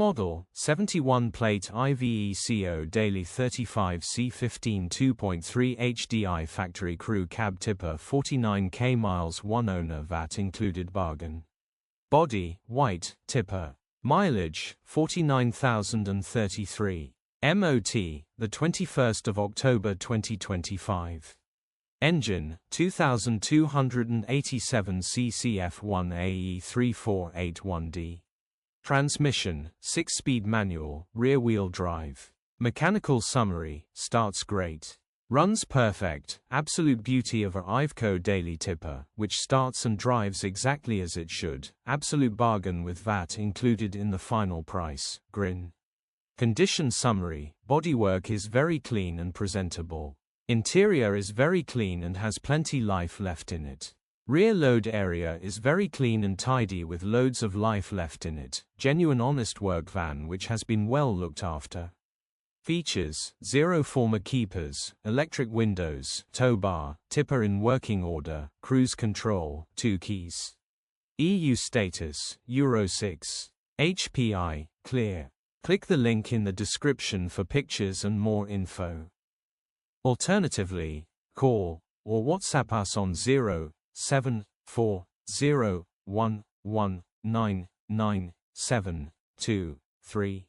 model, 71 plate Iveco Daily 35C15 2.3 HDI factory crew cab tipper 49k miles 1 owner VAT included bargain. Body, white, tipper. Mileage, 49,033. MOT, the 21st of October 2025. Engine, 2287 cc F1 AE3481D. Transmission, 6-speed manual, rear-wheel drive. Mechanical summary, starts great. Runs perfect, absolute beauty of a Iveco Daily tipper, which starts and drives exactly as it should, absolute bargain with VAT included in the final price, grin. Condition summary, bodywork is very clean and presentable. Interior is very clean and has plenty life left in it. Rear load area is very clean and tidy with loads of life left in it. Genuine honest work van which has been well looked after. Features, 0 former keepers, electric windows, tow bar, tipper in working order, cruise control, 2 keys. EU status, Euro 6. HPI, clear. Click the link in the description for pictures and more info. Alternatively, call or WhatsApp us on 07401199723.